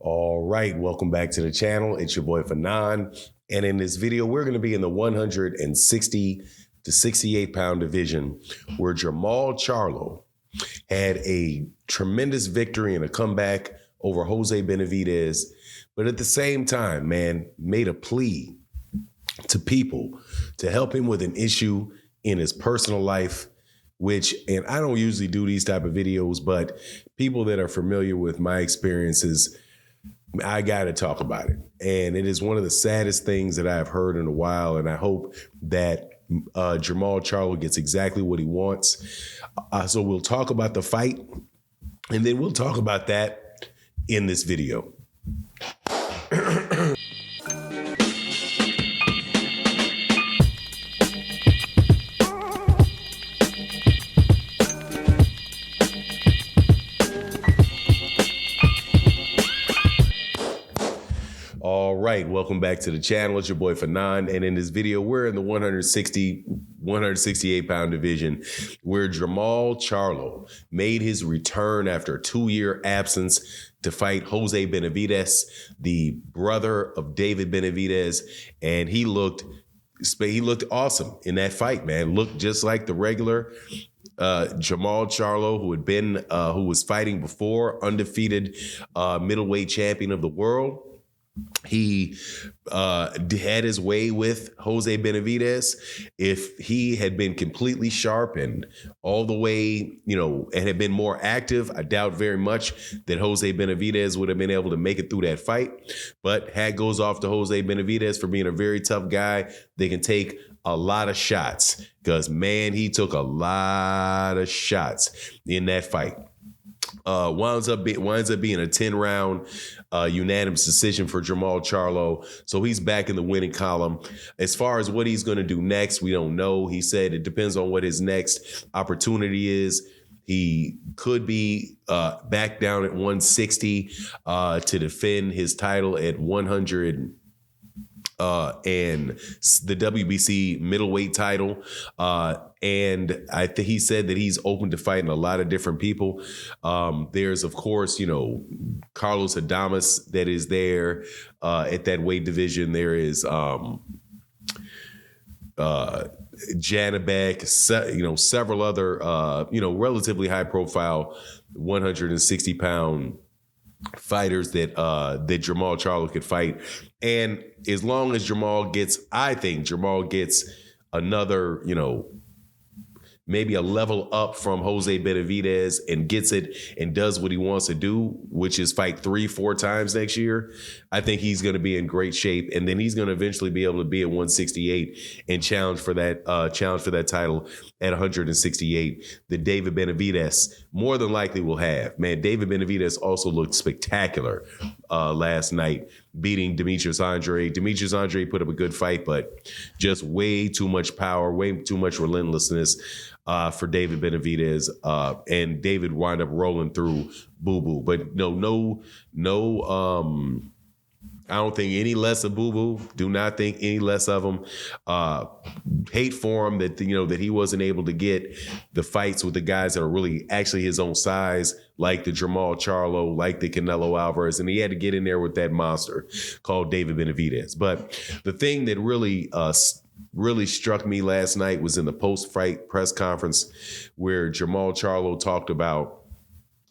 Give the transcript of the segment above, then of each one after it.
All right, welcome back to the channel. It's your boy Fanon. And in this video, we're going to be in the 160 to 68 pound division where Jermall Charlo had a tremendous victory and a comeback over Jose Benavidez. But at the same time, man, made a plea to people to help him with an issue in his personal life, and I don't usually do these type of videos, but people that are familiar with my experiences, I got to talk about it. And it is one of the saddest things that I've heard in a while. And I hope that Jermall Charlo gets exactly what he wants. So we'll talk about the fight, and then we'll talk about that in this video. All right, welcome back to the channel. It's your boy Fanon, and in this video, we're in the 168 pound division where Jermall Charlo made his return after a 2-year absence to fight Jose Benavidez, the brother of David Benavidez, and he looked awesome in that fight, man. Looked just like the regular Jermall Charlo, who was fighting before, undefeated middleweight champion of the world. He had his way with Jose Benavidez. If he had been completely sharp and all the way, and had been more active, I doubt very much that Jose Benavidez would have been able to make it through that fight. But hat goes off to Jose Benavidez for being a very tough guy. They can take a lot of shots because, man, he took a lot of shots in that fight. Winds up being a 10-round unanimous decision for Jermall Charlo. So he's back in the winning column. As far as what he's going to do next, we don't know. He said it depends on what his next opportunity is. He could be back down at 160 to defend his title at 100 and the WBC middleweight title. And I think he said that he's open to fighting a lot of different people. There's, of course, Carlos Adames that is there at that weight division. There is Janabek, several other, relatively high profile 160 pound fighters that Jermall Charlo could fight. And as long as I think Jermall gets another, maybe a level up from Jose Benavidez and gets it and does what he wants to do, which is fight 3-4 times next year, I think he's going to be in great shape. And then he's going to eventually be able to be at 168 and challenge for that title at 168 that David Benavidez more than likely will have. Man, David Benavidez also looked spectacular last night, beating Demetrius Andre. Demetrius Andre put up a good fight, but just way too much power, way too much relentlessness for David Benavidez. And David wound up rolling through Boo Boo. But no, I don't think any less of Boo Boo. Do not think any less of him. Hate for him that that he wasn't able to get the fights with the guys that are really actually his own size, like the Jermall Charlo, like the Canelo Alvarez, and he had to get in there with that monster called David Benavidez. But the thing that really struck me last night was in the post-fight press conference where Jermall Charlo talked about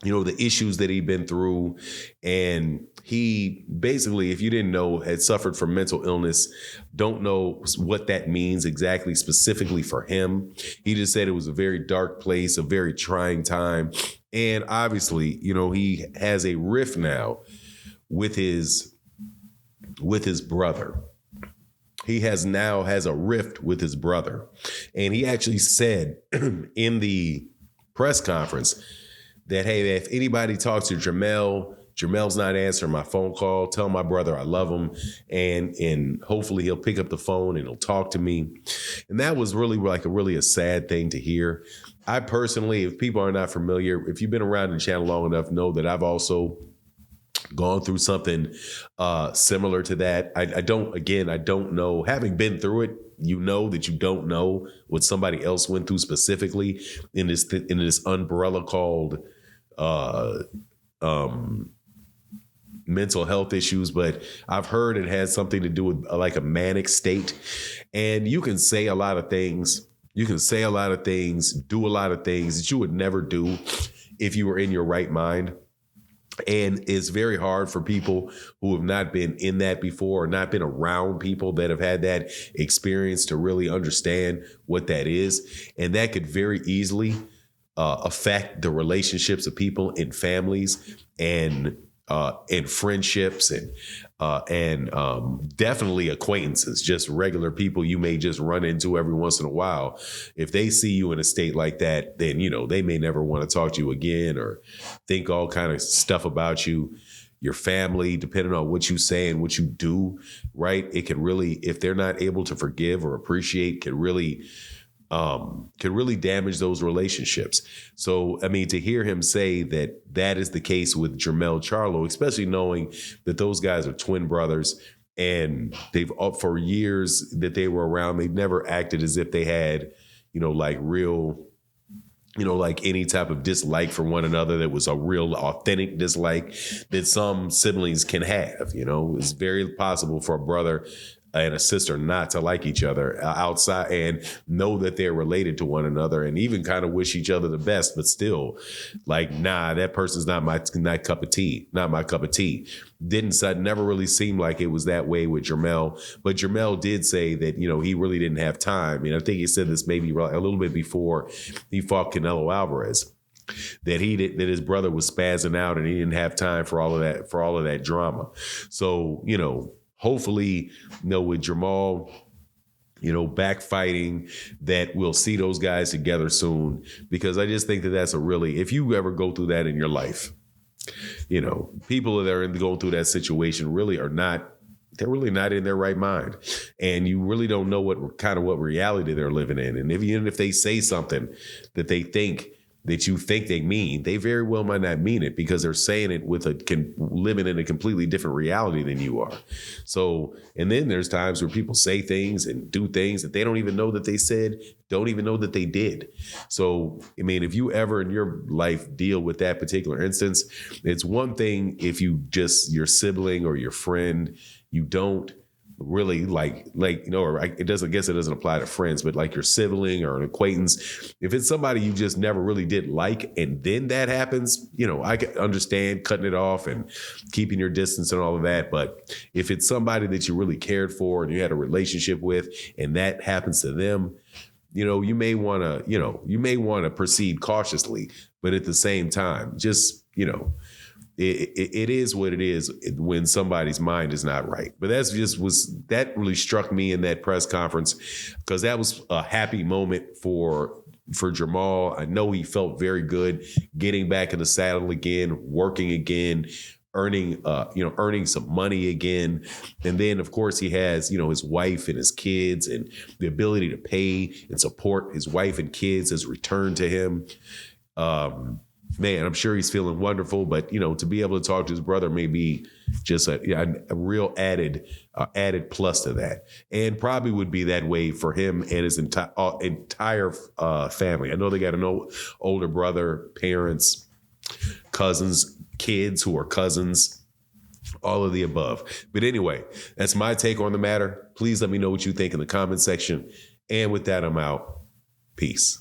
the issues that he'd been through. And he basically, if you didn't know, had suffered from mental illness. Don't know what that means exactly, specifically for him. He just said it was a very dark place, a very trying time. And obviously, he has a rift now with his brother. He has a rift with his brother. And he actually said in the press conference that, hey, if anybody talks to Jermell's not answering my phone call. Tell my brother I love him, and hopefully he'll pick up the phone and he'll talk to me. And that was really a sad thing to hear. I personally, if people are not familiar, if you've been around the channel long enough, know that I've also gone through something similar to that. I don't know. Having been through it, that you don't know what somebody else went through specifically in this umbrella called mental health issues, but I've heard it has something to do with like a manic state. And you can say a lot of things. You can say a lot of things, do a lot of things that you would never do if you were in your right mind. And it's very hard for people who have not been in that before or not been around people that have had that experience to really understand what that is. And that could very easily affect the relationships of people in families and friendships and definitely acquaintances, just regular people you may just run into every once in a while. If they see you in a state like that, then, they may never want to talk to you again or think all kind of stuff about you. Your family, depending on what you say and what you do, right? It can really, if they're not able to forgive or appreciate, can really damage those relationships. So, I mean, to hear him say that is the case with Jermell Charlo, especially knowing that those guys are twin brothers and they've for years that they were around, they've never acted as if they had, like real, like any type of dislike for one another that was a real authentic dislike that some siblings can have. It's very possible for a brother and a sister not to like each other outside and know that they're related to one another and even kind of wish each other the best, but still like, nah, that person's not my cup of tea, not my cup of tea. Never really seemed like it was that way with Jermell, but Jermell did say that, he really didn't have time. And I think he said this maybe a little bit before he fought Canelo Alvarez, that his brother was spazzing out and he didn't have time for all of that drama. So, hopefully, with Jermall, backfighting, that we'll see those guys together soon, because I just think that that's if you ever go through that in your life, people that are going through that situation they're really not in their right mind. And you really don't know what reality they're living in. And even if they say something that they think that you think they mean, they very well might not mean it because they're saying it living in a completely different reality than you are. So, and then there's times where people say things and do things that they don't even know that they said, don't even know that they did. So, I mean, if you ever in your life deal with that particular instance, it's one thing if your sibling or your friend, you don't really it doesn't apply to friends, but like your sibling or an acquaintance, if it's somebody you just never really did like, and then that happens, I can understand cutting it off and keeping your distance and all of that. But if it's somebody that you really cared for and you had a relationship with, and that happens to them, you may want to proceed cautiously, but at the same time, just, it is what it is when somebody's mind is not right. But that really struck me in that press conference, because that was a happy moment for Jermall. I know he felt very good getting back in the saddle again, working again, earning some money again. And then, of course, he has, his wife and his kids, and the ability to pay and support his wife and kids has returned to him. Man, I'm sure he's feeling wonderful, but, to be able to talk to his brother may be just a real added plus to that, and probably would be that way for him and his entire family. I know they got an older brother, parents, cousins, kids who are cousins, all of the above. But anyway, that's my take on the matter. Please let me know what you think in the comment section. And with that, I'm out. Peace.